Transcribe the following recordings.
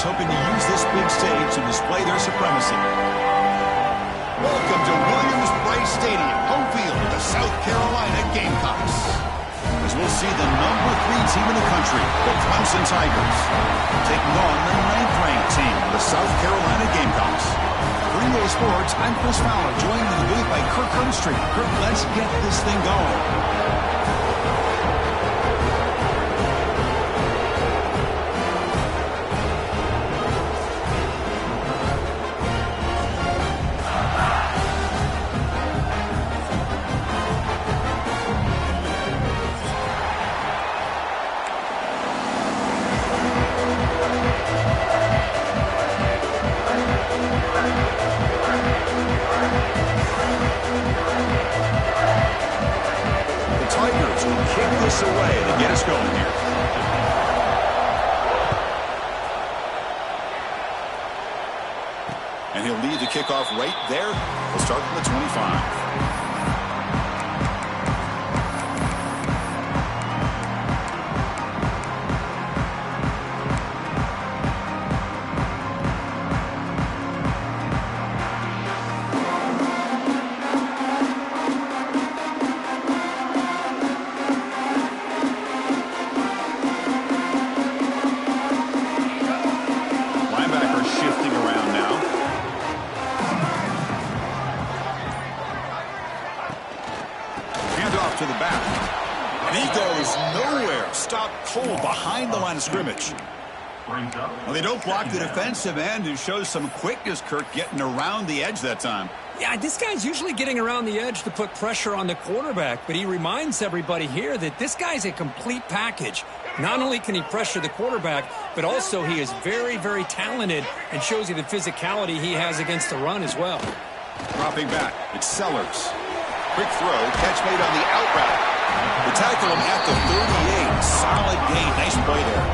Hoping to use this big stage to display their supremacy. Welcome to Williams-Brice Stadium, home field of the South Carolina Gamecocks. As we'll see the #3 team in the country, the Clemson Tigers, taking on the 9th-ranked team, the South Carolina Gamecocks. For EA Sports, I'm Chris Fowler, joined in the booth by Kirk Hermstreet. Kirk, let's get this thing going. Away to get us going here. And he'll lead the kickoff right there. We'll start from the 25. To the back. And he goes nowhere. Stopped cold behind the line of scrimmage. Well, they don't block the defensive end, who shows some quickness, Kirk, getting around the edge that time. Yeah, this guy's usually getting around the edge to put pressure on the quarterback, but he reminds everybody here that this guy's a complete package. Not only can he pressure the quarterback, but also he is very, very talented and shows you the physicality he has against the run as well. Dropping back, it's Sellers. Quick throw, catch made on the out route. The tackle him at the 38. Solid gain. Nice play there.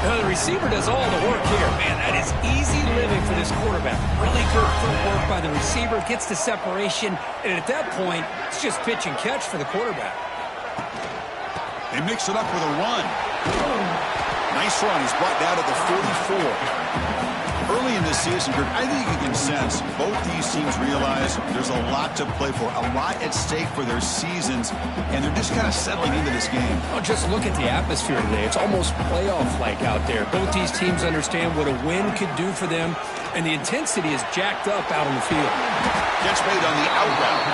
Now, the receiver does all the work here. Man, that is easy living for this quarterback. Really good footwork by the receiver, gets the separation, and at that point, it's just pitch and catch for the quarterback. They mix it up with a run. Nice run. He's brought down to the 44. Early in this season, Kurt, I think you can sense both these teams realize there's a lot to play for, a lot at stake for their seasons, and they're just kind of settling into this game. Oh, just look at the atmosphere today. It's almost playoff-like out there. Both these teams understand what a win could do for them, and the intensity is jacked up out on the field. Gets made on the out route.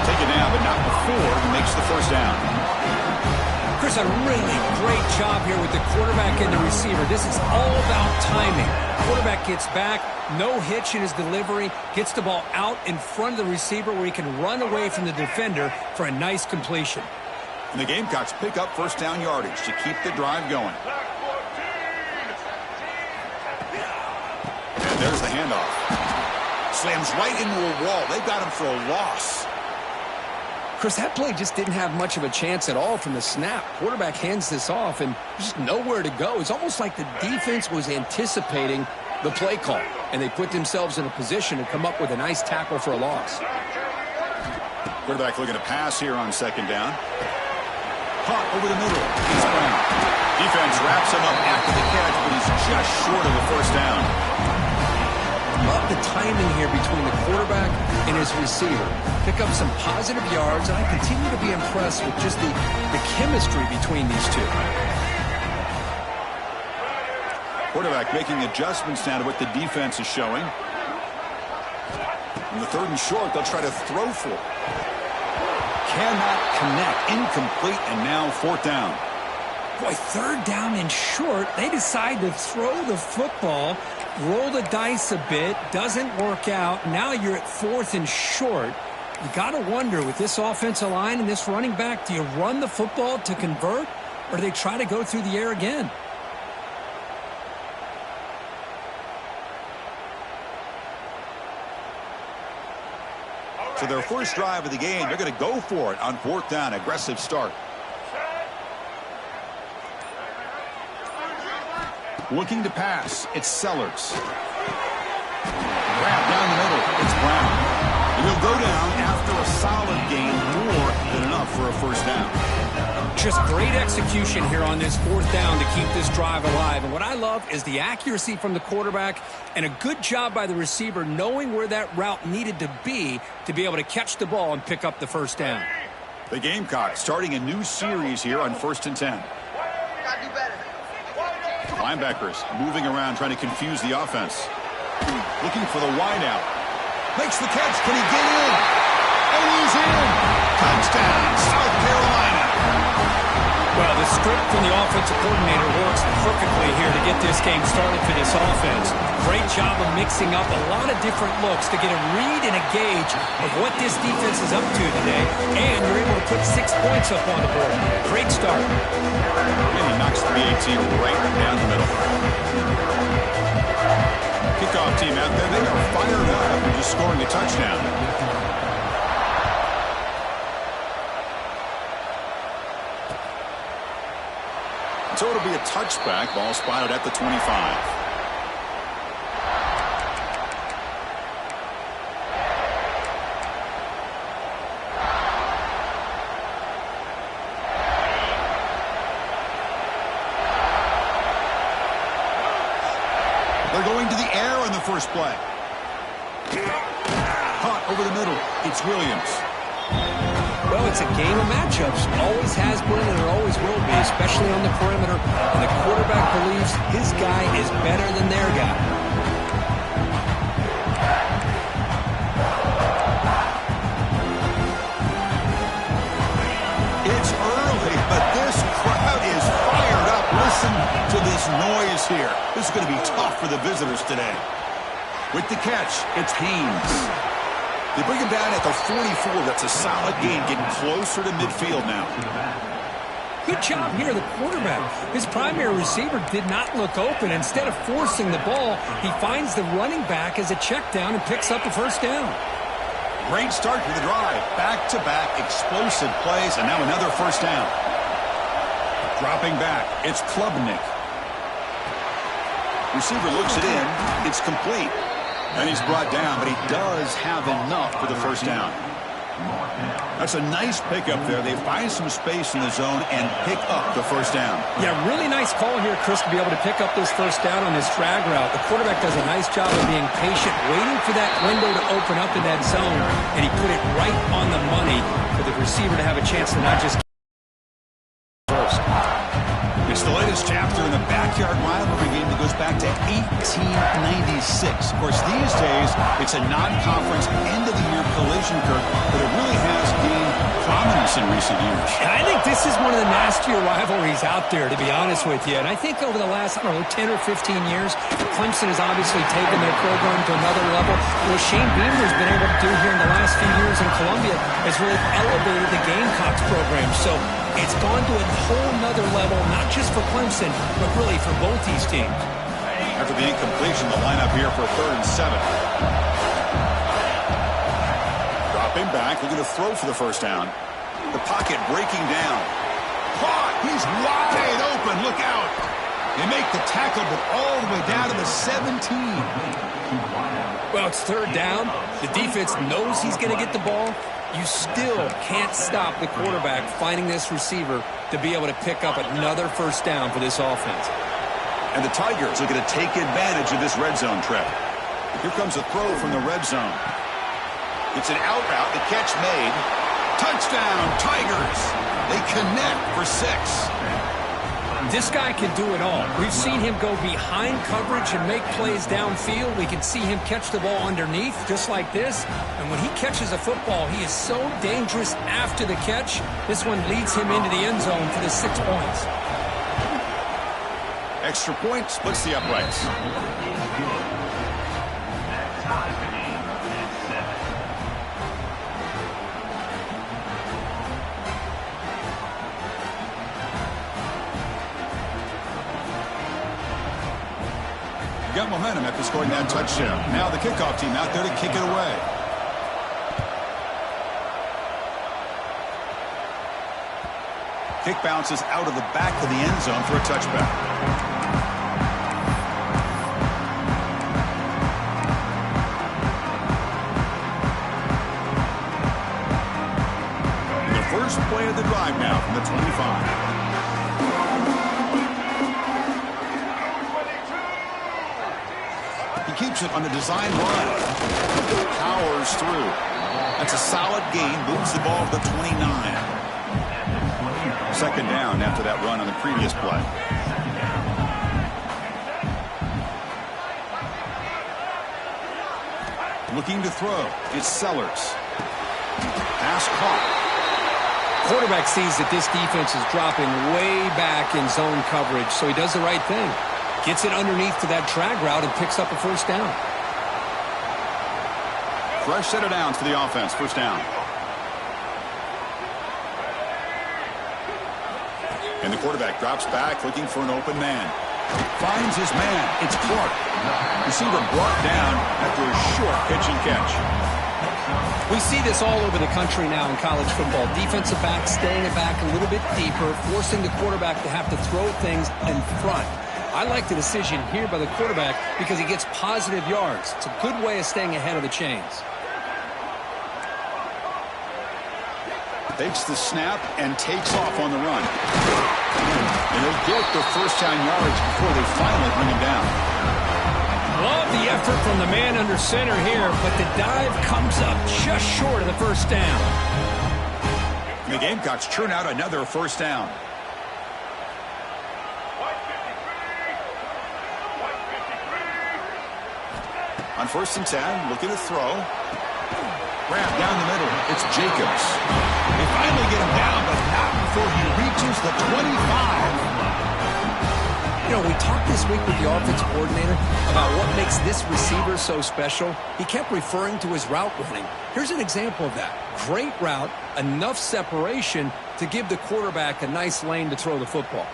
Taken down, but not before he makes the first down. Chris, a really great job here with the quarterback and the receiver. This is all about timing. Quarterback gets back, no hitch in his delivery, gets the ball out in front of the receiver where he can run away from the defender for a nice completion. And the Gamecocks pick up first down yardage to keep the drive going. And there's the handoff. Slams right into a wall. They've got him for a loss. Chris, that play just didn't have much of a chance at all from the snap. Quarterback hands this off, and there's just nowhere to go. It's almost like the defense was anticipating the play call, and they put themselves in a position to come up with a nice tackle for a loss. Quarterback looking to pass here on second down. Caught over the middle. He's Brown. Defense wraps him up after the catch, but he's just short of the first down. Love the timing here between the quarterback and his receiver. Pick up some positive yards, and I continue to be impressed with just the chemistry between these two. Quarterback making adjustments now to what the defense is showing. In the third and short, they'll try to throw for. Cannot connect. Incomplete, and now fourth down. Boy, third down and short. They decide to throw the football, roll the dice a bit, doesn't work out. Now you're at fourth and short. You got to wonder, with this offensive line and this running back, do you run the football to convert, or do they try to go through the air again? So their first drive of the game, they're going to go for it on fourth down. Aggressive start. Looking to pass. It's Sellers. Grab down the middle. It's Brown. And he'll go down after a solid gain, more than enough for a first down. Just great execution here on this fourth down to keep this drive alive. And what I love is the accuracy from the quarterback and a good job by the receiver knowing where that route needed to be able to catch the ball and pick up the first down. The Gamecocks starting a new series here on 1st and 10. Linebackers moving around, trying to confuse the offense. Looking for the wideout. Makes the catch. Can he get in? And he's in. Touchdown, South Carolina. Well, the script from the offensive coordinator works perfectly here to get this game started for this offense. Great job of mixing up a lot of different looks to get a read and a gauge of what this defense is up to today. And you're able to put 6 points up on the board. Great start. And he knocks the BAT right down the middle. Kickoff team out there. They are fired up after just scoring a touchdown. So it'll be a touchback. Ball spotted at the 25. They're going to the air on the first play. Caught over the middle. It's Williams. Well, it's a game of matchups. Always has been and it always will be, especially on the perimeter. And the quarterback believes his guy is better than their guy. It's early, but this crowd is fired up. Listen to this noise here. This is going to be tough for the visitors today. With the catch, it's Haynes. They bring him down at the 44. That's a solid gain, getting closer to midfield now. Good job here, the quarterback. His primary receiver did not look open. Instead of forcing the ball, he finds the running back as a check down and picks up the first down. Great start to the drive. Back-to-back explosive plays, and now another first down. Dropping back, it's Klubnik. Receiver looks it in. It's complete. And he's brought down, but he does have enough for the first down. That's a nice pickup there. They find some space in the zone and pick up the first down. Yeah, really nice call here, Chris, to be able to pick up this first down on this drag route. The quarterback does a nice job of being patient, waiting for that window to open up in that zone, and he put it right on the money for the receiver to have a chance to not just first. It's the latest chapter in the backyard rivalry game that goes back to 1896. Of course, these days, it's a non-conference end-of-the-year collision, Kirk, but it really has gained prominence in recent years. And I think this is one of the nastier rivalries out there, to be honest with you. And I think over the last, 10 or 15 years, Clemson has obviously taken their program to another level. What Shane Beamer has been able to do here in the last few years in Columbia has really elevated the Gamecocks program. So it's gone to a whole nother level, not just for Clemson, but really for both these teams. After the incompletion, the lineup here for 3rd and 7. Dropping back, looking to throw for the first down. The pocket breaking down. Caught! He's wide open. Look out! They make the tackle, but all the way down to the 17. Well, it's 3rd down. The defense knows he's going to get the ball. You still can't stop the quarterback finding this receiver to be able to pick up another first down for this offense. And the Tigers are going to take advantage of this red zone trap. Here comes a throw from the red zone. It's an out route. The catch made. Touchdown, Tigers. They connect for 6. This guy can do it all. We've seen him go behind coverage and make plays downfield. We can see him catch the ball underneath, just like this. And when he catches a football, he is so dangerous after the catch. This one leads him into the end zone for the 6 points. Extra point splits the uprights. Got momentum after scoring that touchdown. Now the kickoff team out there to kick it away. Kick bounces out of the back of the end zone for a touchback. And the first play of the drive now from the 25. Keeps it on the design run. Powers through. That's a solid gain. Moves the ball to the 29. 2nd down after that run on the previous play. Looking to throw. It's Sellers. Pass caught. Quarterback sees that this defense is dropping way back in zone coverage, so he does the right thing. Gets it underneath to that drag route and picks up a first down. Fresh set of downs for the offense. First down. And the quarterback drops back looking for an open man. Finds his man. It's Clark. Receiver brought down after a short pitch and catch. We see this all over the country now in college football. Defensive backs staying it back a little bit deeper, forcing the quarterback to have to throw things in front. I like the decision here by the quarterback because he gets positive yards. It's a good way of staying ahead of the chains. Takes the snap and takes off on the run. And he'll get the first down yards before they finally bring him down. Love the effort from the man under center here, but the dive comes up just short of the first down. And the Gamecocks churn out another first down. On 1st and 10, looking to throw. Wrapped down the middle. It's Jacobs. They finally get him down, but not before he reaches the 25. You know, we talked this week with the offensive coordinator about what makes this receiver so special. He kept referring to his route running. Here's an example of that. Great route, enough separation to give the quarterback a nice lane to throw the football.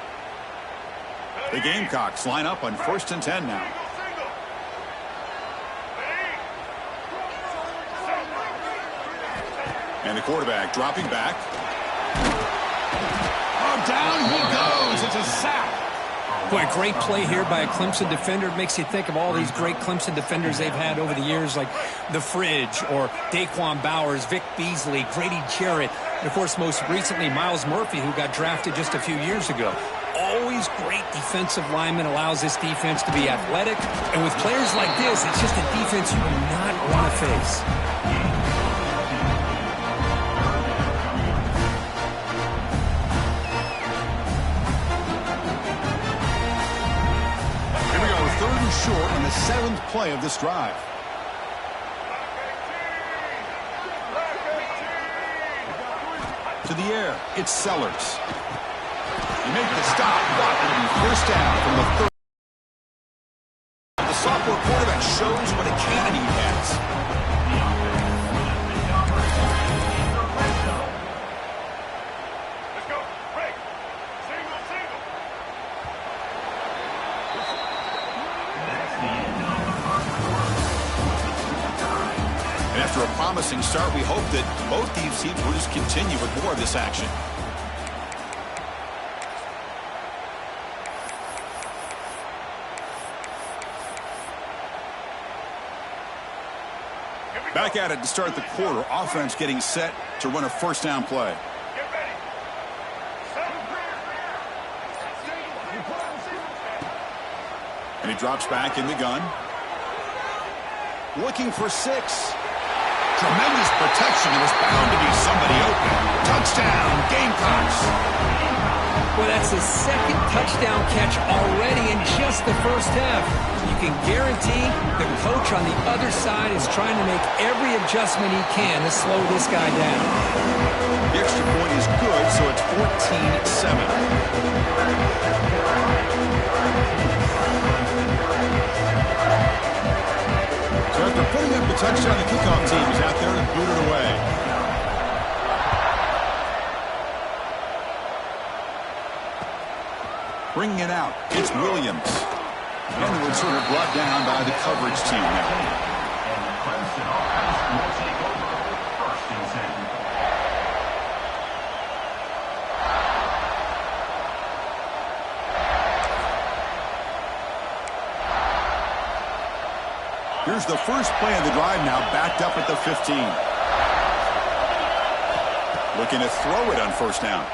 The Gamecocks line up on 1st and 10 now. And the quarterback dropping back. Oh, down he goes. It's a sack. Boy, a great play here by a Clemson defender. It makes you think of all these great Clemson defenders they've had over the years, like The Fridge or Daquan Bowers, Vic Beasley, Grady Jarrett, and, of course, most recently, Miles Murphy, who got drafted just a few years ago. Always great defensive lineman, allows this defense to be athletic. And with players like this, it's just a defense you do not want to face. Short on the 7th play of this drive. To the air, it's Sellers. You make the stop, but it'll be first down from the 3rd. The sophomore quarterback shows what a cannon he has. After a promising start, we hope that both these teams will just continue with more of this action. Back at it to start the quarter. Offense getting set to run a first down play. And he drops back in the gun. Looking for 6. Tremendous protection. It was bound to be somebody open. Touchdown, Gamecocks. Well, that's his 2nd touchdown catch already in just the first half. You can guarantee the coach on the other side is trying to make every adjustment he can to slow this guy down. The extra point is good, so it's 14-7. So after putting up the touchdown, the kickoff team is out there to boot it away. Bringing it out, it's Williams. And the returner brought down by the coverage team now. And the Clemson offense will take over 1st and 10. Here's the first play of the drive now, backed up at the 15. Looking to throw it on first down.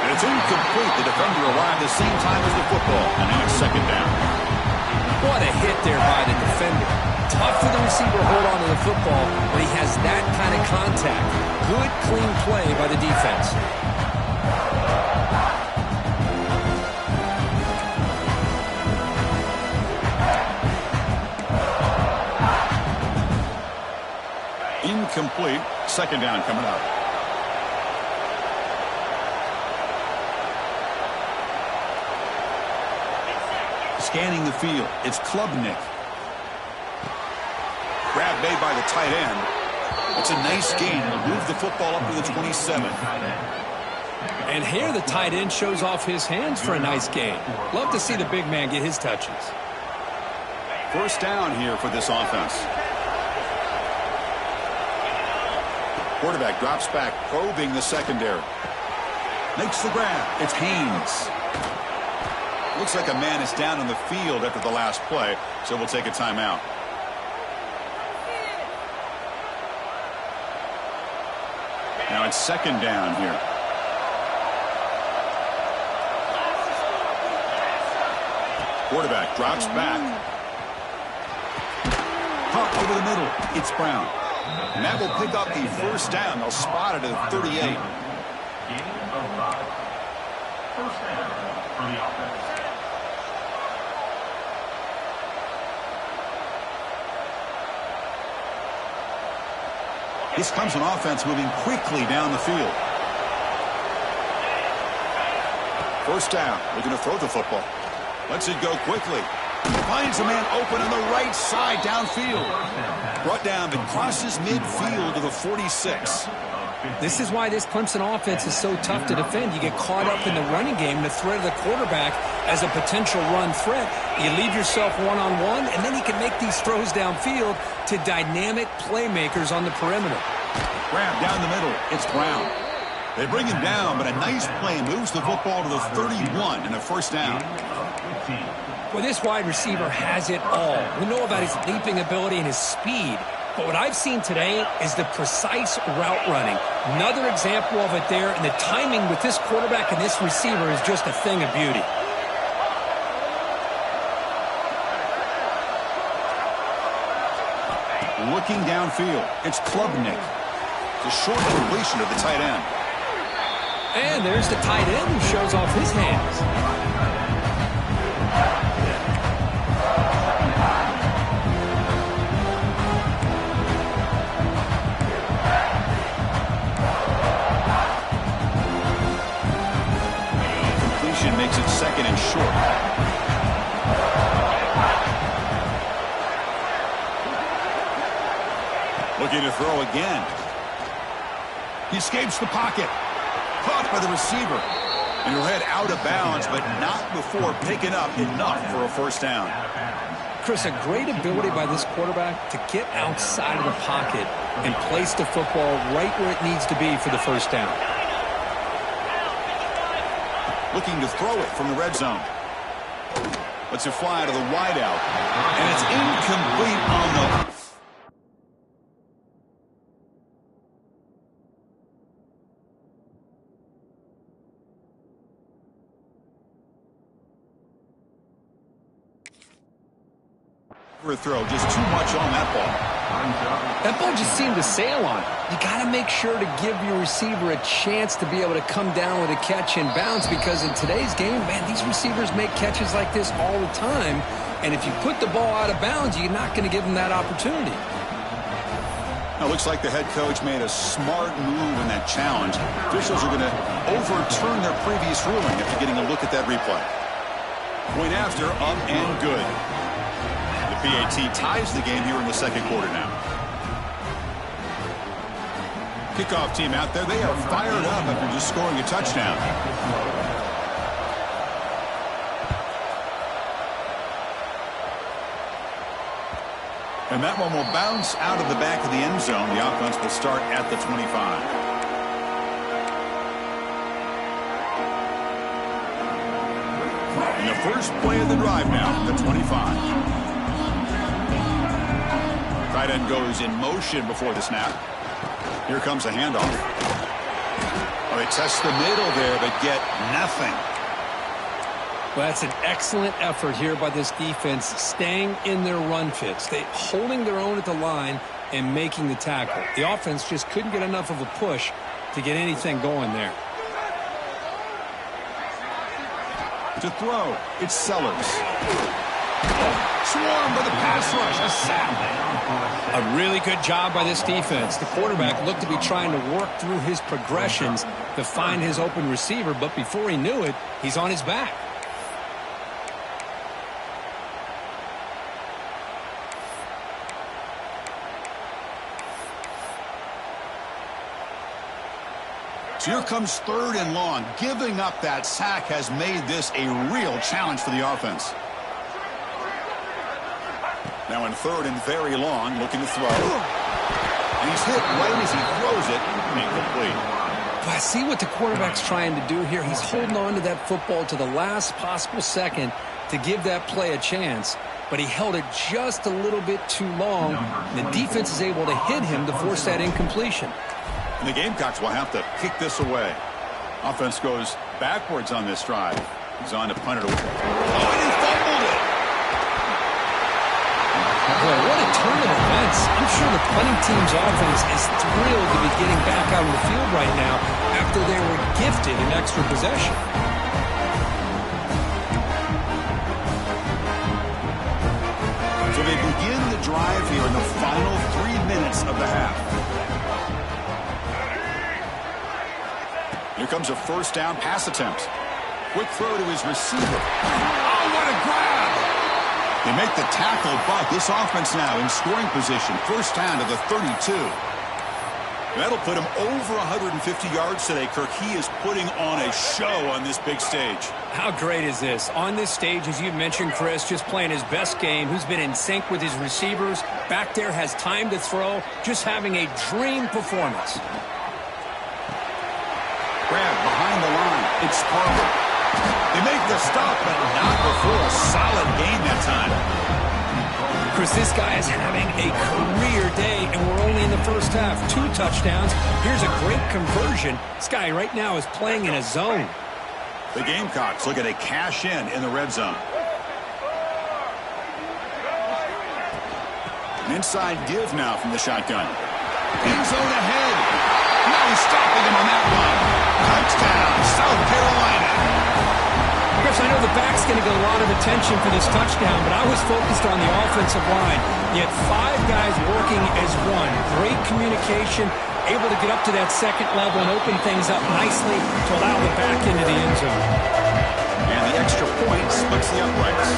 It's incomplete. The defender arrived the same time as the football, and now it's 2nd down. What a hit there by the defender. Tough for the receiver to hold on to the football when he has that kind of contact. Good, clean play by the defense. Incomplete. 2nd down coming up. Scanning the field. It's Klubnik. Grab made by the tight end. It's a nice gain. It'll move the football up to the 27. And here the tight end shows off his hands for a nice gain. Love to see the big man get his touches. First down here for this offense. Quarterback drops back, probing the secondary. Makes the grab. It's Haynes. Looks like a man is down on the field after the last play, so we'll take a timeout. Now it's 2nd down here. Quarterback drops back. Pump over the middle. It's Brown. And that will pick up the first down. They'll spot it at 38. Gain of 5. First down for the offense. This Clemson offense moving quickly down the field. First down. Looking to throw the football. Lets it go quickly. Finds a man open on the right side downfield. Brought down but crosses midfield to the 46. This is why this Clemson offense is so tough to defend. You get caught up in the running game, the threat of the quarterback as a potential run threat. You leave yourself one-on-one, and then you can make these throws downfield to dynamic playmakers on the perimeter. Grab down the middle. It's Brown. They bring him down, but a nice play moves the football to the 31 and a first down. Well, this wide receiver has it all. We know about his leaping ability and his speed. But what I've seen today is the precise route running. Another example of it there, and the timing with this quarterback and this receiver is just a thing of beauty. Looking downfield, it's Klubnik. It's a short completion of the tight end. And there's the tight end who shows off his hands. Completion makes it second and short. Looking to throw again. He escapes the pocket. Caught by the receiver. And he'll head out of bounds, but not before picking up enough for a first down. Chris, a great ability by this quarterback to get outside of the pocket and place the football right where it needs to be for the first down. Looking to throw it from the red zone. Lets it fly to the wideout. And it's incomplete on the... for a throw, just too much on that ball. That ball just seemed to sail on it. You got to make sure to give your receiver a chance to be able to come down with a catch and bounce, because in today's game, man, these receivers make catches like this all the time. And if you put the ball out of bounds, you're not going to give them that opportunity. Now, it looks like the head coach made a smart move in that challenge. Officials are going to overturn their previous ruling after getting a look at that replay. Point after, up and good. PAT ties the game here in the second quarter now. Kickoff team out there. They are fired up after just scoring a touchdown. And that one will bounce out of the back of the end zone. The offense will start at the 25. And the first play of the drive now from the 25. Tight end goes in motion before the snap. Here comes a handoff. Oh, they test the middle there, but get nothing. Well, that's an excellent effort here by this defense, staying in their run fits. They holding their own at the line and making the tackle. The offense just couldn't get enough of a push to get anything going there. To throw, it's Sellers. Swarmed by the pass rush, a sack. A really good job by this defense. The quarterback looked to be trying to work through his progressions to find his open receiver, but before he knew it, he's on his back. So here comes third and long. Giving up that sack has made this a real challenge for the offense. Now in third and very long, looking to throw. And he's hit right as he throws it. Incomplete. I see what the quarterback's trying to do here. He's holding on to that football to the last possible second to give that play a chance. But he held it just a little bit too long. The defense is able to hit him to force that incompletion. And the Gamecocks will have to kick this away. Offense goes backwards on this drive. He's on to punt it away. Oh, and he fumbled it. Boy, what a turn of events. I'm sure the punting team's offense is thrilled to be getting back out on the field right now after they were gifted an extra possession. So they begin the drive here in the final 3 minutes of the half. Here comes a first down pass attempt. Quick throw to his receiver. Oh, what a grab! They make the tackle, but this offense now in scoring position. First down to the 32. That'll put him over 150 yards today, Kirk. He is putting on a show on this big stage. How great is this? On this stage, as you mentioned, Chris, just playing his best game. Who's been in sync with his receivers. Back there, has time to throw. Just having a dream performance. It's Sparkle. They make the stop, but not before a solid game that time. Chris, this guy is having a career day, and we're only in the first half. 2 touchdowns. Here's a great conversion. This guy right now is playing in a zone. The Gamecocks looking to cash in the red zone. An inside give now from the shotgun. End zone ahead. No stopping him on that one. Touchdown, South Carolina. Chris, I know the back's going to get a lot of attention for this touchdown, but I was focused on the offensive line. You had 5 guys working as one. Great communication, able to get up to that second level and open things up nicely to allow the back into the end zone. And the extra point splits the uprights.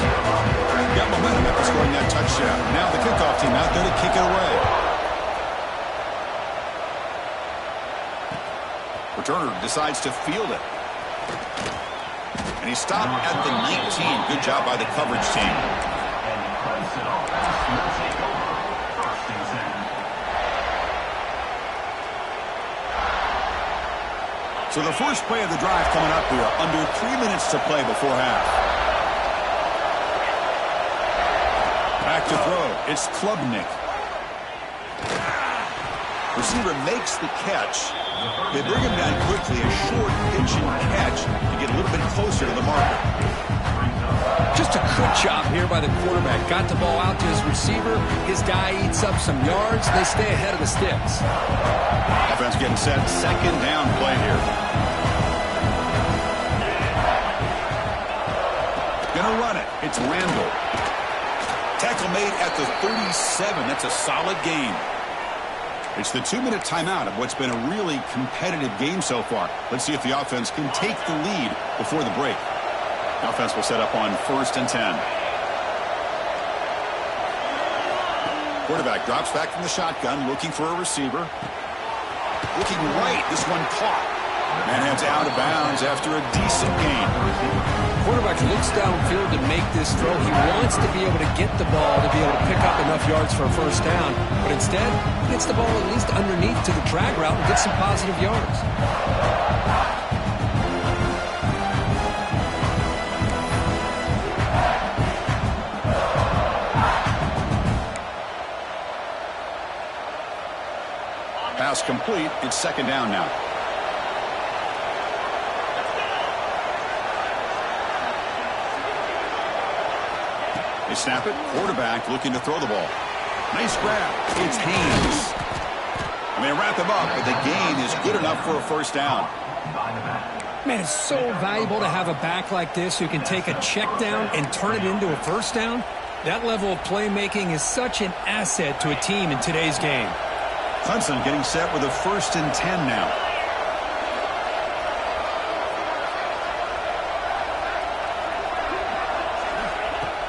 Got momentum after scoring that touchdown. Now the kickoff team out there to kick it away. Returner decides to field it. And he stopped at the 19. Good job by the coverage team. So the first play of the drive coming up here. Under 3 minutes to play before half. Back to throw. It's Klubnik. Receiver makes the catch. They bring him down quickly. A short pitch and catch to get a little bit closer to the marker. Just a good job here by the quarterback. Got the ball out to his receiver. His guy eats up some yards. They stay ahead of the sticks. Offense getting set. Second down play here. Gonna run it. It's Randall. Tackle made at the 37. That's a solid gain. It's the 2-minute timeout of what's been a really competitive game so far. Let's see if the offense can take the lead before the break. The offense will set up on 1st and 10. Quarterback drops back from the shotgun, looking for a receiver. Looking right. This one caught. And heads out of bounds after a decent gain. Quarterback looks downfield to make this throw. He wants to be able to get the ball to be able to pick up enough yards for a first down. But instead, he gets the ball at least underneath to the drag route and gets some positive yards. Pass complete. It's second down now. They snap it. Quarterback looking to throw the ball. Nice grab. It's Haynes. I mean, wrap him up, but the gain is good enough for a first down. Man, it's so valuable to have a back like this who can take a check down and turn it into a first down. That level of playmaking is such an asset to a team in today's game. Clemson getting set with a 1st and 10 now.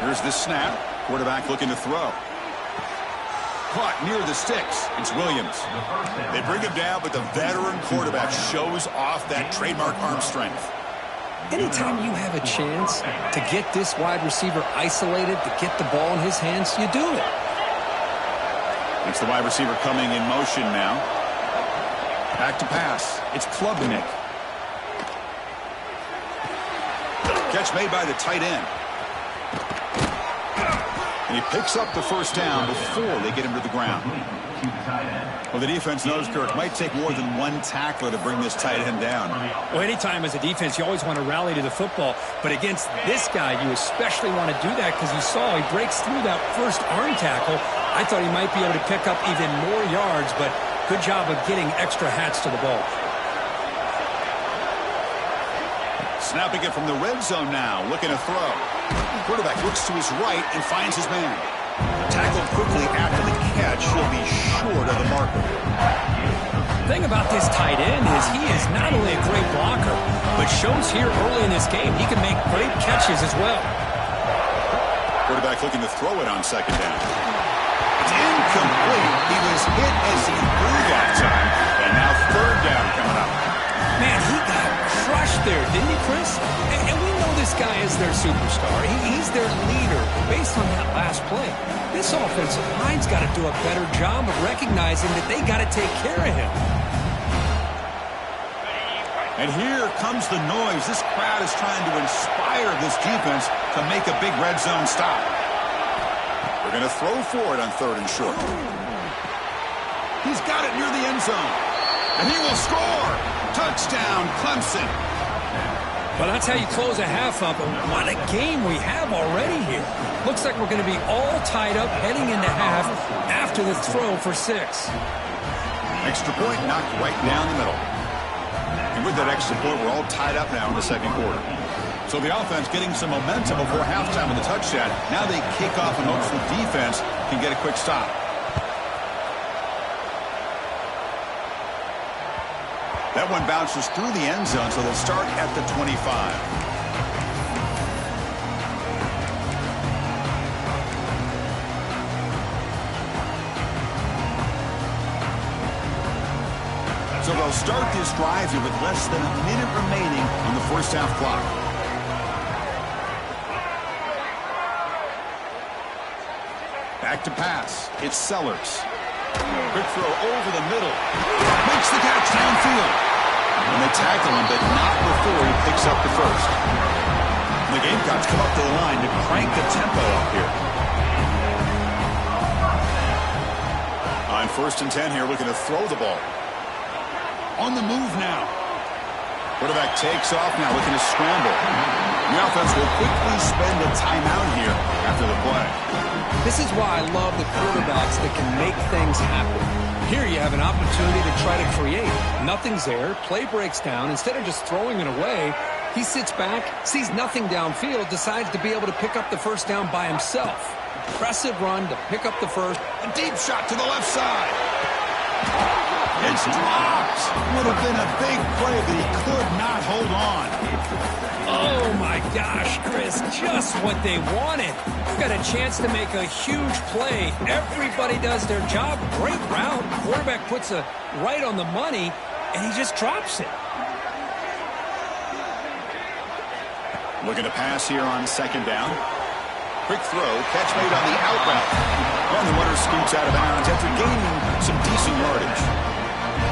Here's the snap. Quarterback looking to throw. Caught near the sticks. It's Williams. They bring him down, but the veteran quarterback shows off that trademark arm strength. Anytime you have a chance to get this wide receiver isolated, to get the ball in his hands, you do it. It's the wide receiver coming in motion now. Back to pass. It's Klubnik. Catch made by the tight end. And he picks up the first down before they get him to the ground. Well, the defense knows, Kirk, might take more than one tackler to bring this tight end down. Well, anytime as a defense, you always want to rally to the football. But against this guy, you especially want to do that because you saw he breaks through that first arm tackle. I thought he might be able to pick up even more yards, but good job of getting extra hats to the ball. Snapping it from the red zone now, looking to throw. Quarterback looks to his right and finds his man. Tackled quickly after the catch. He'll be short of the marker. The thing about this tight end is he is not only a great blocker, but shows here early in this game he can make great catches as well. Quarterback looking to throw it on second down. It's incomplete. He was hit as he threw that time. And now third down coming up. Man, he got crushed there, didn't he, Chris? And we know this guy is their superstar. He's their leader. Based on that last play, this offensive line's got to do a better job of recognizing that they got to take care of him. And here comes the noise. This crowd is trying to inspire this defense to make a big red zone stop. They're going to throw for it on 3rd and short. He's got it near the end zone. And he will score. Touchdown, Clemson. Well, that's how you close a half up. What a game we have already here. Looks like we're going to be all tied up heading into half after the throw for 6. Extra point knocked right down the middle. And with that extra point, we're all tied up now in the 2nd quarter. So the offense getting some momentum before halftime with the touchdown. Now they kick off and hopes the defense can get a quick stop. That one bounces through the end zone, so they'll start at the 25. So they'll start this drive here with less than a minute remaining on the first half clock. Back to pass. It's Sellers. Quick throw over the middle. Makes the catch downfield. And they tackle him, but not before he picks up the first. And the Gamecocks come up to the line to crank the tempo up here. On 1st and 10 here, looking to throw the ball. On the move now. Quarterback takes off now, looking to scramble. The offense will quickly spend a timeout here after the play. This is why I love the quarterbacks that can make things happen. Here you have an opportunity to try to create. Nothing's there. Play breaks down. Instead of just throwing it away, he sits back, sees nothing downfield, decides to be able to pick up the first down by himself. Impressive run to pick up the first. A deep shot to the left side. It's dropped. Would have been a big play, but he could not hold on. Oh, my gosh, Chris, just what they wanted. Got a chance to make a huge play. Everybody does their job. Great route. Quarterback puts it right on the money, and he just drops it. Looking to pass here on 2nd down. Quick throw, catch made on the out route. And the runner scoots out of bounds after gaining some decent yardage.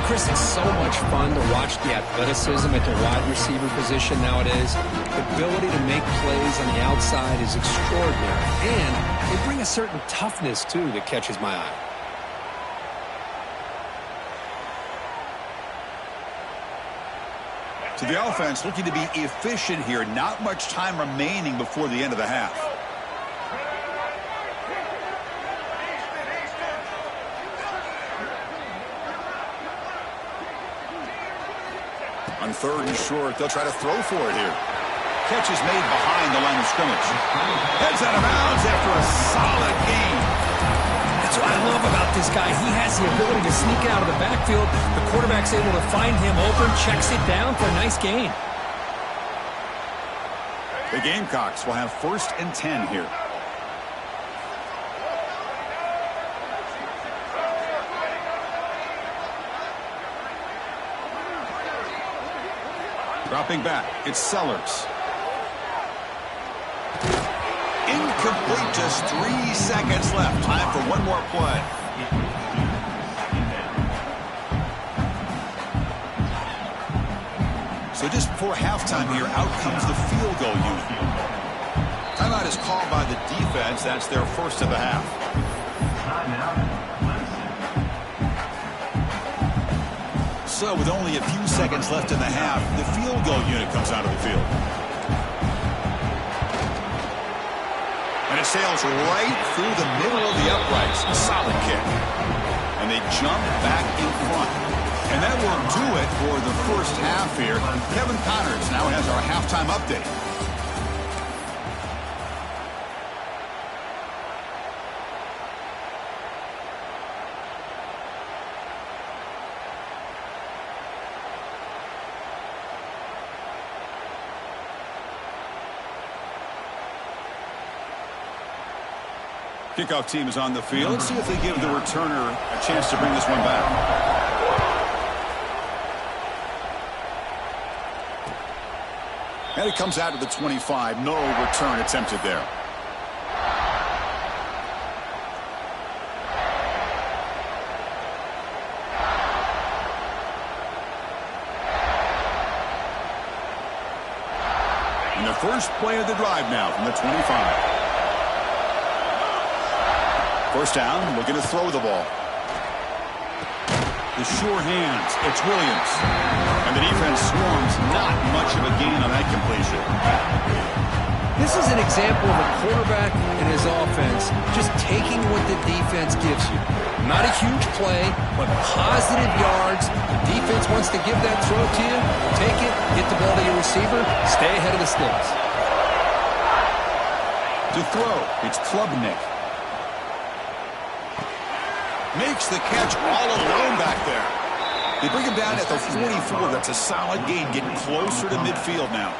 Chris, it's so much fun to watch the athleticism at the wide receiver position nowadays. The ability to make plays on the outside is extraordinary. And they bring a certain toughness, too, that catches my eye. So the offense looking to be efficient here. Not much time remaining before the end of the half. On 3rd and short, they'll try to throw for it here. Catch is made behind the line of scrimmage. Heads out of bounds after a solid game. That's what I love about this guy. He has the ability to sneak out of the backfield. The quarterback's able to find him open, checks it down for a nice gain. The Gamecocks will have 1st and 10 here. Dropping back, it's Sellers. Incomplete, just 3 seconds left. Time for one more play. So just before halftime here, out comes the field goal unit. Timeout is called by the defense. That's their first of the half. So with only a few seconds left in the half, the field goal unit comes out of the field. And it sails right through the middle of the uprights. A solid kick. And they jump back in front. And that will do it for the first half here. Kevin Connors now has our halftime update. Kickoff team is on the field. Let's see if they give the returner a chance to bring this one back. And it comes out to the 25. No return attempted there. And the first play of the drive now from the 25. First down, looking to throw the ball. The sure hands, it's Williams. And the defense swarms, not much of a gain on that completion. This is an example of a quarterback and his offense just taking what the defense gives you. Not a huge play, but positive yards. The defense wants to give that throw to you. Take it, get the ball to your receiver, stay ahead of the sticks. To throw, it's Klubnik. Makes the catch all alone back there. They bring him down at the 44. That's a solid gain, getting closer to midfield now.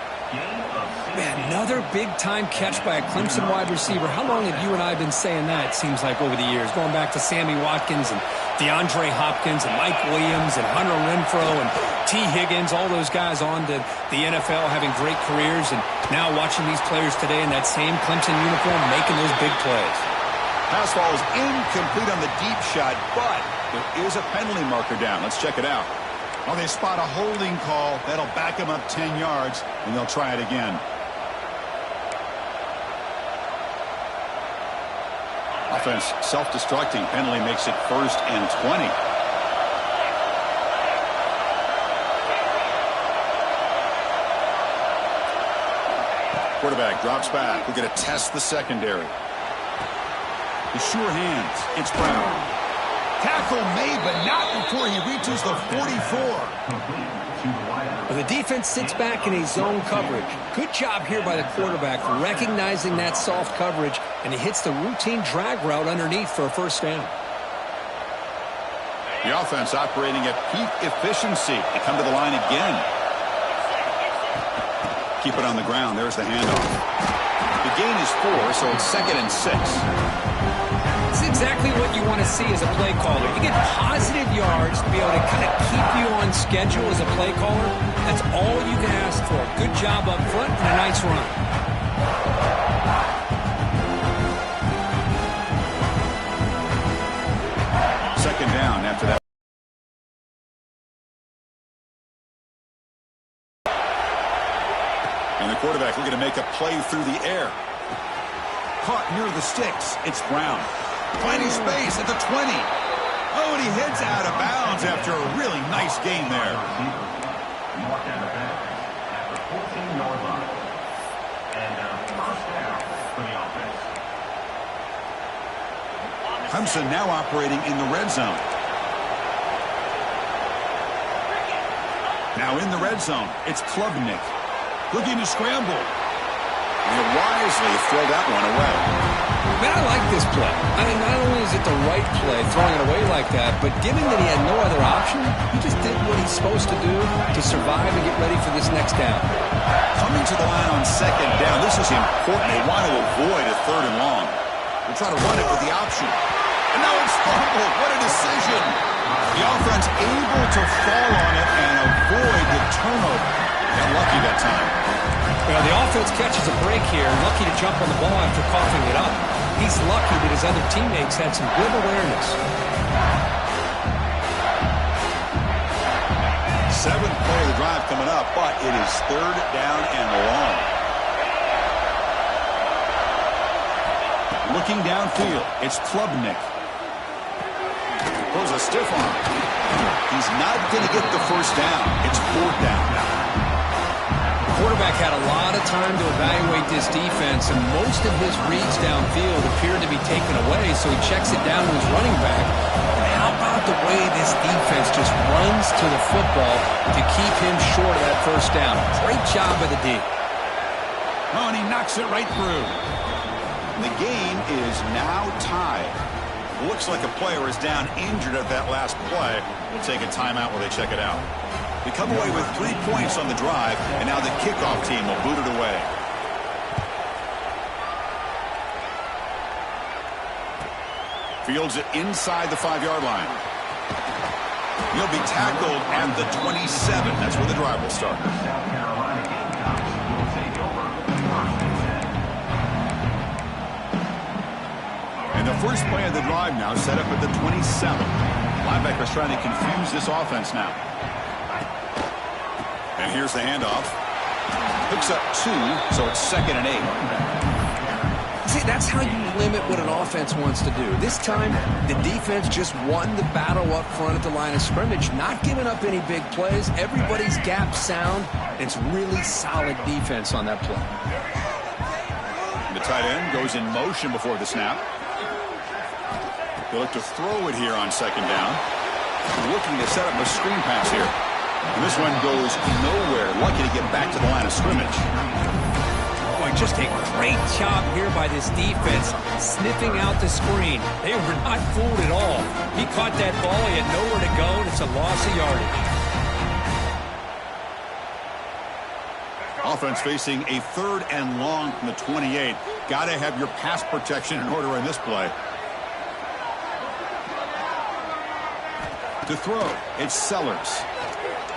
Man, another big-time catch by a Clemson wide receiver. How long have you and I been saying that, it seems like, over the years? Going back to Sammy Watkins and DeAndre Hopkins and Mike Williams and Hunter Renfrow and T. Higgins, all those guys on to the NFL having great careers, and now watching these players today in that same Clemson uniform making those big plays. Pass ball is incomplete on the deep shot, but there is a penalty marker down. Let's check it out. Well, they spot a holding call. That'll back them up 10 yards, and they'll try it again. Offense self-destructing. Penalty makes it 1st and 20. Quarterback drops back. We're going to test the secondary. The sure hands. It's Brown. Tackle made, but not before he reaches the 44. Well, the defense sits back in a zone coverage. Good job here by the quarterback recognizing that soft coverage, and he hits the routine drag route underneath for a first down. The offense operating at peak efficiency. They come to the line again. Keep it on the ground. There's the handoff. The gain is 4, so it's 2nd and 6. It's exactly what you want to see as a play caller. You get positive yards to be able to kind of keep you on schedule as a play caller. That's all you can ask for. Good job up front and a nice run. Second down after that. And the quarterback looking to make a play through the air. Caught near the sticks. It's Brown. Finding space at the 20. Oh, and he heads out of bounds after a really nice gain there. Marked out of bounds at the 14-yard line. And first down for the offense. Clemson now operating in the red zone. Now in the red zone, it's Klubnik. Looking to scramble. And wisely throw that one away. Man, I like this play. I mean, not only is it the right play, throwing it away like that, but given that he had no other option, he just did what he's supposed to do to survive and get ready for this next down. Coming to the line on second down, this is important. They want to avoid a 3rd and long. They'll try to run it with the option. And now it's fumbled. What a decision. The offense able to fall on it and avoid the turnover. Got lucky that time. Well, the offense catches a break here, lucky to jump on the ball after coughing it up. He's lucky that his other teammates had some good awareness. 7th play of the drive coming up, but it is 3rd down and long. Looking downfield, it's Klubnik. Throws a stiff arm. He's not going to get the first down. It's 4th down now. Quarterback had a lot of time to evaluate this defense, and most of his reads downfield appeared to be taken away, so he checks it down to his running back. And how about the way this defense just runs to the football to keep him short of that first down? Great job by the D. Oh, and he knocks it right through. The game is now tied. Looks like a player is down injured at that last play. We'll take a timeout while they check it out. They come away with 3 points on the drive, and now the kickoff team will boot it away. Fields it inside the 5-yard line. He'll be tackled at the 27. That's where the drive will start. South Carolina Gamecocks will take over 1st and 10. And the first play of the drive now set up at the 27. Linebackers trying to confuse this offense now. And here's the handoff. Picks up 2, so it's 2nd and 8. See, that's how you limit what an offense wants to do. This time, the defense just won the battle up front at the line of scrimmage, not giving up any big plays. Everybody's gap sound. It's really solid defense on that play. The tight end goes in motion before the snap. They look to throw it here on 2nd down. Looking to set up a screen pass here. And this one goes nowhere. Lucky to get back to the line of scrimmage. Boy, just a great job here by this defense, sniffing out the screen. They were not fooled at all. He caught that ball. He had nowhere to go, and it's a loss of yardage. Offense facing a 3rd and long from the 28. Got to have your pass protection in order in this play. To throw, it's Sellers.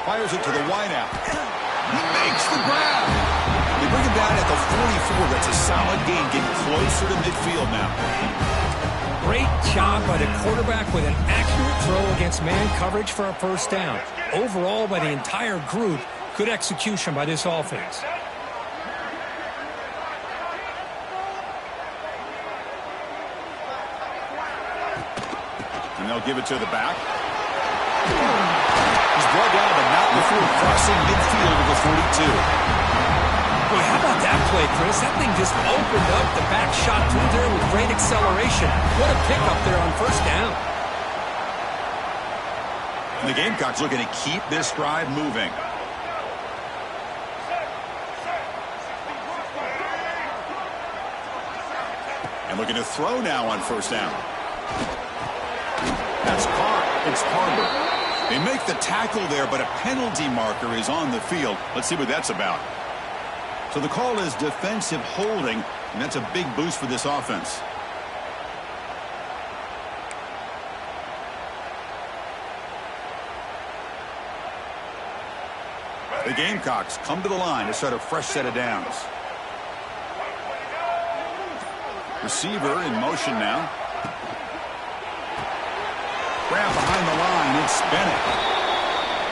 Fires it to the wideout. He makes the grab. They bring him down at the 44. That's a solid gain, getting closer to midfield now. Great job by the quarterback with an accurate throw against man coverage for a 1st down. Overall, by the entire group, good execution by this offense. And they'll give it to the back. He's brought down, but not before crossing midfield of the 42. Boy, how about that play, Chris? That thing just opened up. The back shot through there with great acceleration. What a pickup there on 1st down. And the Gamecocks looking to keep this drive moving. And looking to throw now on 1st down. That's caught. It's Harbor. They make the tackle there, but a penalty marker is on the field. Let's see what that's about. So the call is defensive holding, and that's a big boost for this offense. The Gamecocks come to the line to start a fresh set of downs. Receiver in motion now. Grab behind the line. It's Bennett.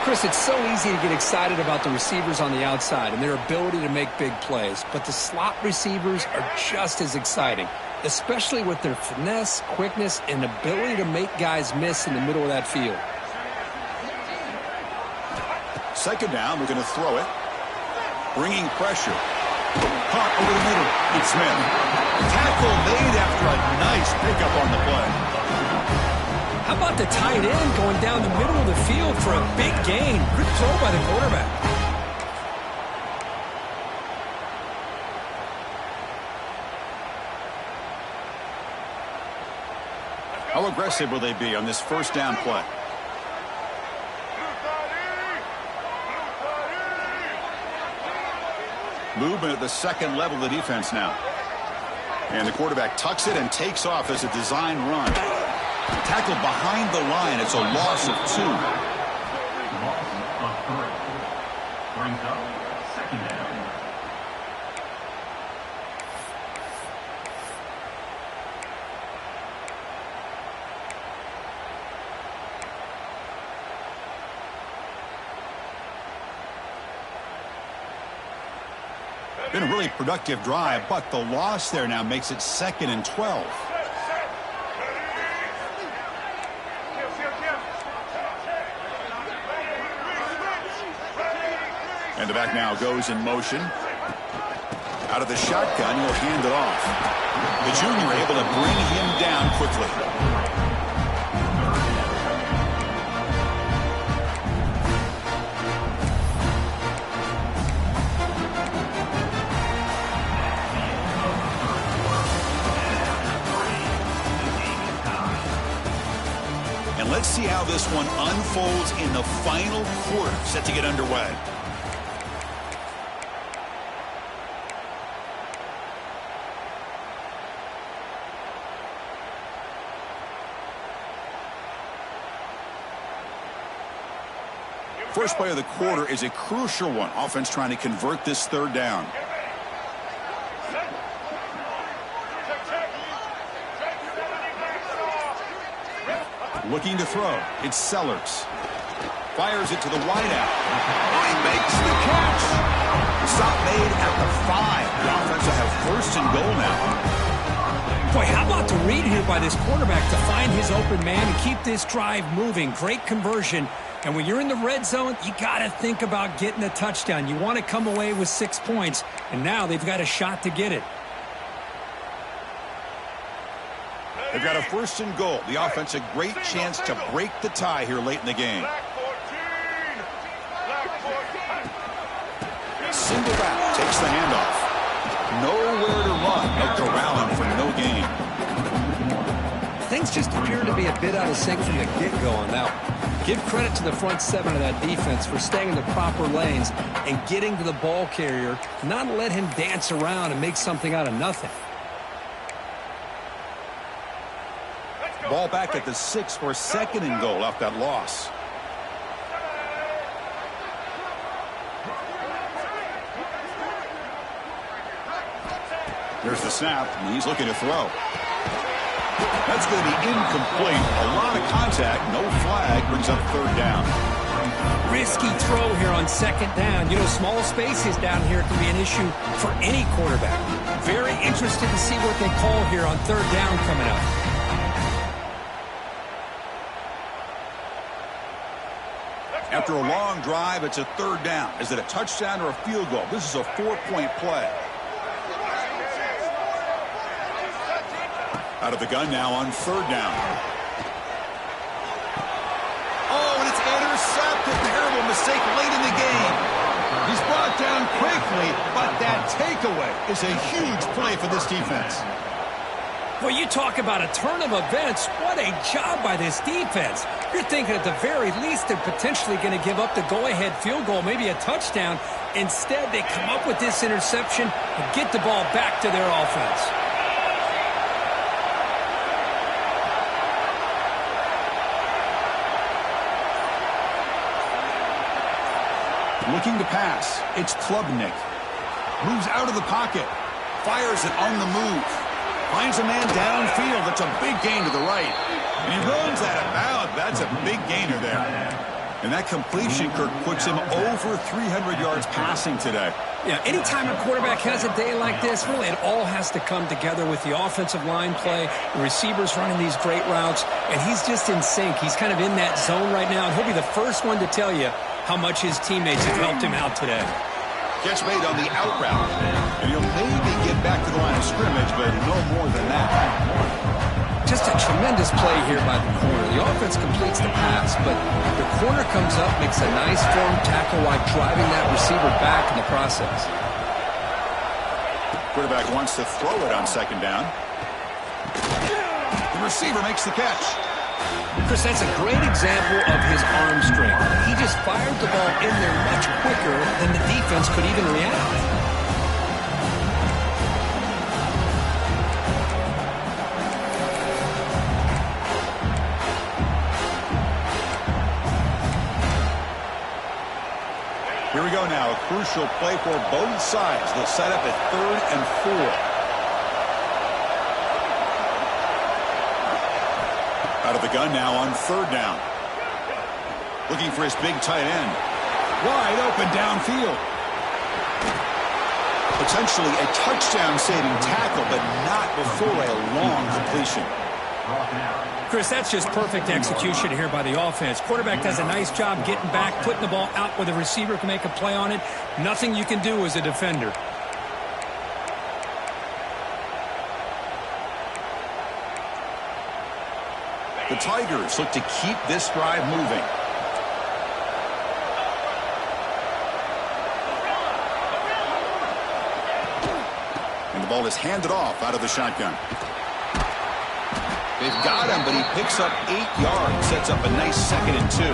Chris, it's so easy to get excited about the receivers on the outside and their ability to make big plays, but the slot receivers are just as exciting, especially with their finesse, quickness, and ability to make guys miss in the middle of that field. 2nd down, we're going to throw it. Bringing pressure. Caught over the middle. It's Smith. Tackle made after a nice pickup on the play. How about the tight end going down the middle of the field for a big gain? Good throw by the quarterback. How aggressive will they be on this 1st down play? Movement at the 2nd level of the defense now. And the quarterback tucks it and takes off as a design run. Tackled behind the line. It's a loss of 2. Loss of 3. Brings up 2nd down. Been a really productive drive, but the loss there now makes it 2nd and 12. And the back now goes in motion. Out of the shotgun, he'll hand it off. The junior able to bring him down quickly. And let's see how this one unfolds in the final quarter, set to get underway. First play of the quarter is a crucial one. Offense trying to convert this 3rd down. Looking to throw. It's Sellers. Fires it to the wideout. Oh, he makes the catch. Stop made at the 5. The offense will have first and goal now. Boy, how about the read here by this quarterback to find his open man and keep this drive moving. Great conversion. And when you're in the red zone, you got to think about getting a touchdown. You want to come away with 6 points, and now they've got a shot to get it. They've got a first and goal. The offense a great chance to break the tie here late in the game. Single back takes the handoff. Nowhere to run. No corralling for no gain. Things just appear to be a bit out of sync from the get-go on that one. Give credit to the front 7 of that defense for staying in the proper lanes and getting to the ball carrier, not let him dance around and make something out of nothing. Ball back at the 6 for second and goal off that loss. There's the snap, and he's looking to throw. That's going to be incomplete. A lot of contact, no flag, brings up third down. Risky throw here on second down. You know, small spaces down here can be an issue for any quarterback. Very interested to see what they call here on third down coming up. After a long drive, it's a third down. Is it a touchdown or a field goal? This is a 4-point play. Out of the gun now on third down. Oh, and it's intercepted. Terrible mistake late in the game. He's brought down quickly, but that takeaway is a huge play for this defense. Well, you talk about a turn of events. What a job by this defense. You're thinking at the very least they're potentially going to give up the go-ahead field goal, maybe a touchdown. Instead, they come up with this interception and get the ball back to their offense. Looking to pass. It's Klubnik. Moves out of the pocket. Fires it on the move. Finds a man downfield. That's a big gain to the right. And he runs out of bounds. That's a big gainer there. And that completion, Kirk, puts him over 300 yards passing today. Yeah, anytime a quarterback has a day like this, really it all has to come together with the offensive line play, the receivers running these great routes, and he's just in sync. He's kind of in that zone right now, and he'll be the first one to tell you how much his teammates have helped him out today. Catch made on the out route. And he'll maybe get back to the line of scrimmage, but no more than that. Just a tremendous play here by the corner. The offense completes the pass, but the corner comes up, makes a nice firm tackle while driving that receiver back in the process. Quarterback wants to throw it on second down. The receiver makes the catch. Chris, that's a great example of his arm strength. He just fired the ball in there much quicker than the defense could even react. Here we go now, a crucial play for both sides. They'll set up at 3rd and 4. Out of the gun now on 3rd down. Looking for his big tight end. Wide open downfield. Potentially a touchdown-saving tackle, but not before a long completion. Chris, that's just perfect execution here by the offense. Quarterback does a nice job getting back, putting the ball out where the receiver can make a play on it. Nothing you can do as a defender. The Tigers look to keep this drive moving. And the ball is handed off out of the shotgun. They've got him, but he picks up 8 yards, sets up a nice 2nd and 2.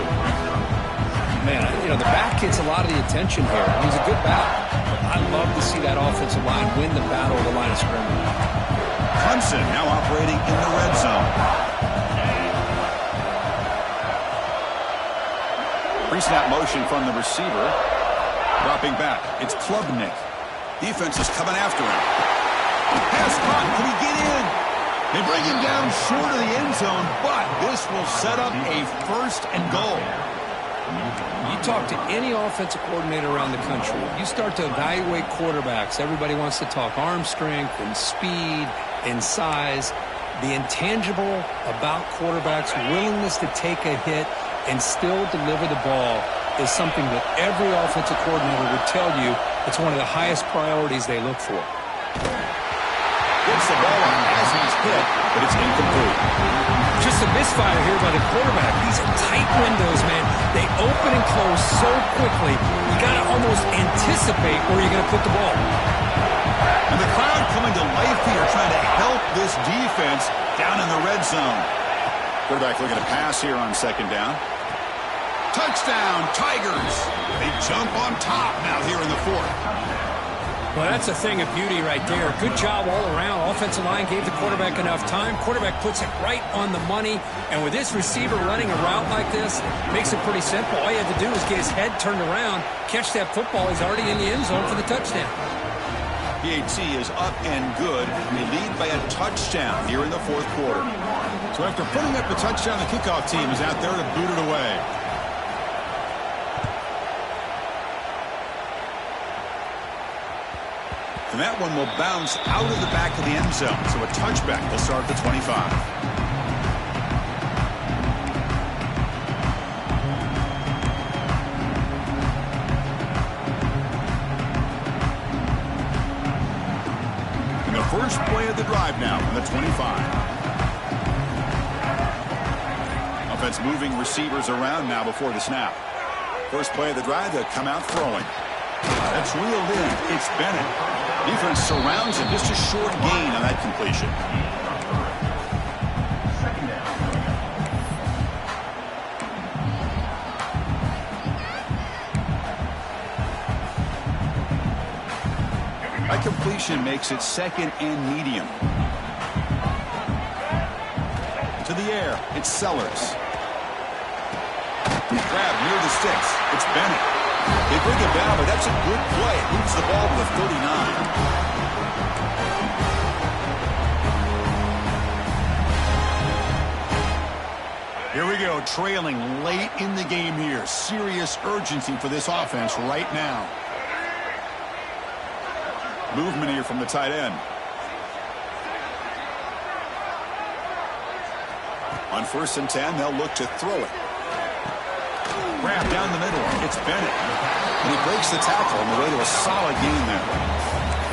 Man, you know, the back gets a lot of the attention here. He's a good back. I'd love to see that offensive line win the battle of the line of scrimmage. Clemson now operating in the red zone. Pre-snap motion from the receiver. Dropping back. It's Klubnik. Defense is coming after him. Pass caught. Can he get in? They bring him down short of the end zone, but this will set up a 1st and goal. You talk to any offensive coordinator around the country, you start to evaluate quarterbacks. Everybody wants to talk arm strength and speed and size. The intangible about quarterbacks' willingness to take a hit and still deliver the ball is something that every offensive coordinator would tell you it's one of the highest priorities they look for. Gets the ball on as he's hit, but it's incomplete. Just a misfire here by the quarterback. These are tight windows, man. They open and close so quickly. You got to almost anticipate where you're going to put the ball. And the crowd coming to life here, trying to help this defense down in the red zone. Quarterback looking to pass here on second down. Touchdown, Tigers. They jump on top now here in the fourth. Well, that's a thing of beauty right there. Good job all around. Offensive line gave the quarterback enough time. Quarterback puts it right on the money. And with this receiver running a route like this, makes it pretty simple. All you have to do is get his head turned around, catch that football. He's already in the end zone for the touchdown. PAT is up and good. They lead by a touchdown here in the fourth quarter. So after putting up the touchdown, the kickoff team is out there to boot it away. And that one will bounce out of the back of the end zone. So a touchback will start at the 25. And the first play of the drive now from the 25. Offense moving receivers around now before the snap. First play of the drive, they'll come out throwing. That's reeled in. It's Bennett. Defense surrounds him. Just a short gain on that completion. That completion makes it second and medium. To the air. It's Sellers. Grab near the sticks. It's Bennett. They bring it down, but that's a good play. It moves the ball to the 39. Here we go, trailing late in the game here. Serious urgency for this offense right now. Movement here from the tight end. On 1st and 10, they'll look to throw it. Grab down the middle. It's Bennett. And he breaks the tackle on the way to a solid gain there.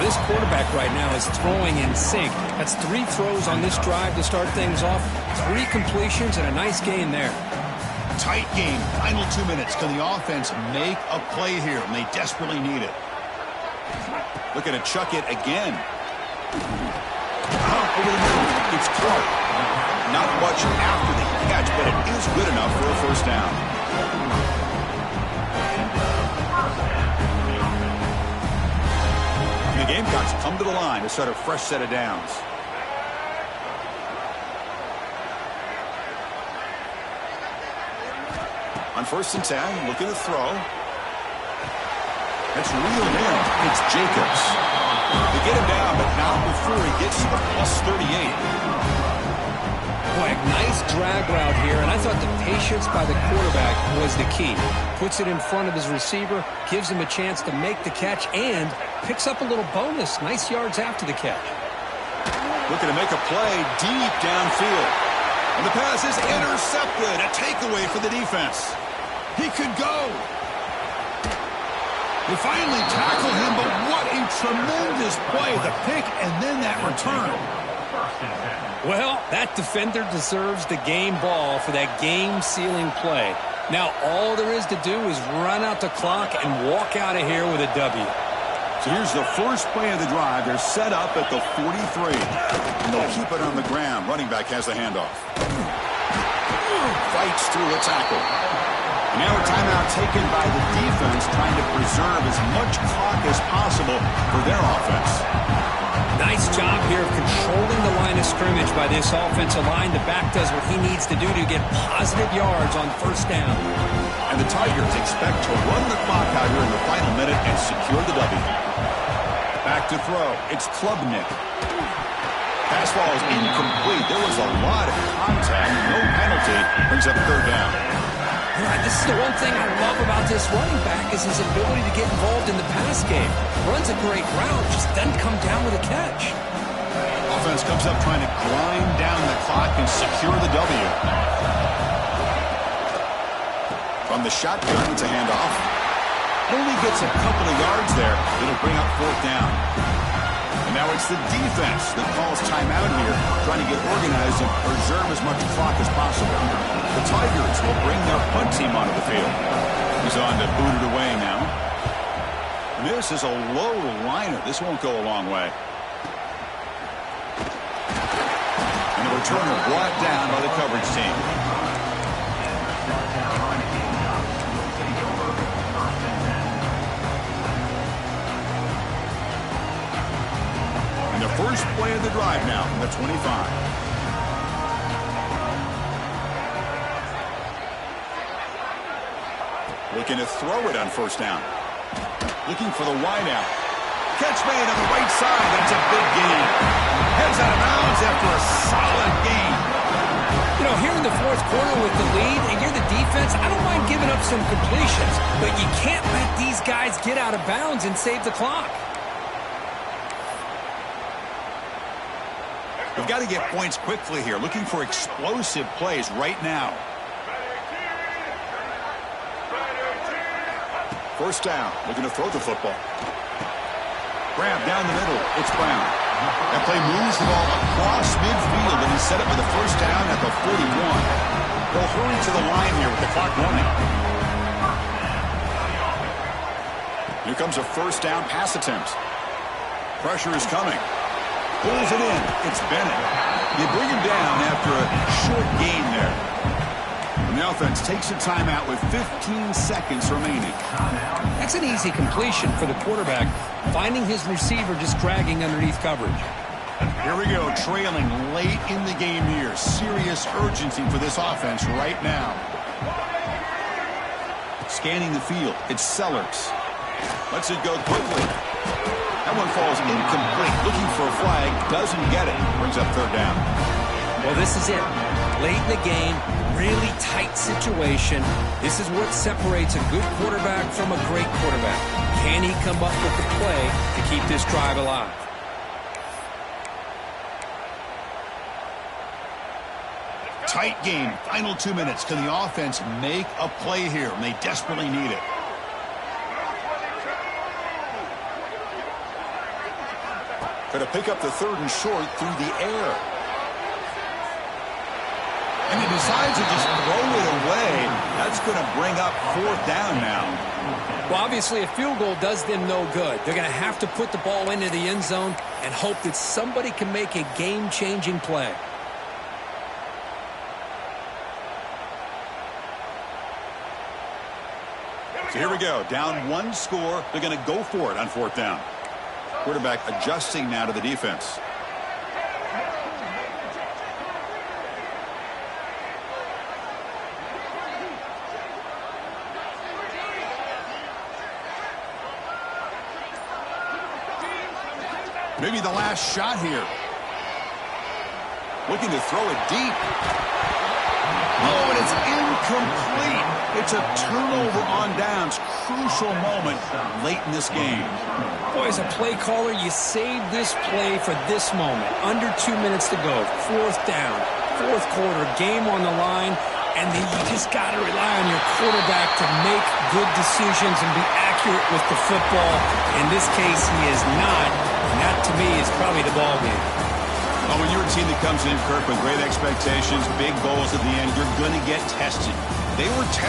This quarterback right now is throwing in sync. That's 3 throws on this drive to start things off. 3 completions and a nice gain there. Tight game. Final 2 minutes. Can the offense make a play here? And they desperately need it. Looking to chuck it again. Over the middle. It's Clark. Not much after the catch, but it is good enough for a first down. The Gamecocks come to the line to start a fresh set of downs. On 1st and 10, looking to throw. That's reeled in. It's Jacobs. They get him down, but not before he gets to the plus 38. Boy, nice drag route here, and I thought the patience by the quarterback was the key. Puts it in front of his receiver, gives him a chance to make the catch, and picks up a little bonus. Nice yards after the catch. Looking to make a play deep downfield. And the pass is intercepted. A takeaway for the defense. He could go. They finally tackle him, but what a tremendous play. The pick and then that return. Well, that defender deserves the game ball for that game-sealing play. Now, all there is to do is run out the clock and walk out of here with a W. So here's the first play of the drive. They're set up at the 43. And they'll keep it on the ground. Running back has the handoff. Fights through a tackle. And now a timeout taken by the defense, trying to preserve as much clock as possible for their offense. Nice job here of controlling the line of scrimmage by this offensive line. The back does what he needs to do to get positive yards on first down. And the Tigers expect to run the clock out here in the final minute and secure the W. Back to throw. It's Klubnik. Pass ball is incomplete. There was a lot of contact. No penalty. Brings up third down. Yeah, this is the one thing I love about this running back is his ability to get involved in the pass game. Runs a great route, just doesn't come down with a catch. Offense comes up trying to grind down the clock and secure the W. From the shotgun, it's a handoff. Only gets a couple of yards there. It'll bring up 4th down. And now it's the defense that calls timeout here, trying to get organized and preserve as much clock as possible. The Tigers will bring their punt team onto the field. He's on to boot it away now. This is a low liner. This won't go a long way. And the returner brought down by the coverage team. The first play of the drive now from the 25. Looking to throw it on 1st down. Looking for the wideout. Catch made on the right side. That's a big gain. Heads out of bounds after a solid gain. You know, here in the 4th quarter with the lead, and you're the defense, I don't mind giving up some completions, but you can't let these guys get out of bounds and save the clock. We've got to get points quickly here. Looking for explosive plays right now. 1st down. Looking to throw the football. Grab down the middle. It's Brown. That play moves the ball across midfield, and he set it for the 1st down at the 41. They'll hurry to the line here with the clock running. Here comes a 1st down pass attempt. Pressure is coming. Pulls it in. It's Bennett. You bring him down after a short gain there. And the offense takes a timeout with 15 seconds remaining. That's an easy completion for the quarterback, finding his receiver just dragging underneath coverage. Here we go, trailing late in the game here. Serious urgency for this offense right now. Scanning the field. It's Sellers. Lets it go quickly. That one falls incomplete. Looking for a flag. Doesn't get it. Brings up 3rd down. Well, this is it. Late in the game, really tight situation. This is what separates a good quarterback from a great quarterback. Can he come up with the play to keep this drive alive? Tight game. Final 2 minutes. Can the offense make a play here? And they desperately need it. Going to pick up the 3rd and short through the air. And he decides to just throw it away. That's going to bring up 4th down now. Well, obviously, a field goal does them no good. They're going to have to put the ball into the end zone and hope that somebody can make a game-changing play. So here we go. Down 1 score. They're going to go for it on 4th down. Quarterback adjusting now to the defense. Maybe the last shot here. Looking to throw it deep. Oh, and it's incomplete. It's a turnover on downs. Crucial moment late in this game. Boy, as a play caller, you saved this play for this moment. Under 2 minutes to go. 4th down. 4th quarter. Game on the line. And then you just got to rely on your quarterback to make good decisions and be accurate with the football. In this case, he is not. And that, to me, is probably the ball game. Oh, when you're a team that comes in, Kirk, with great expectations, big goals at the end, you're going to get tested. They were tested.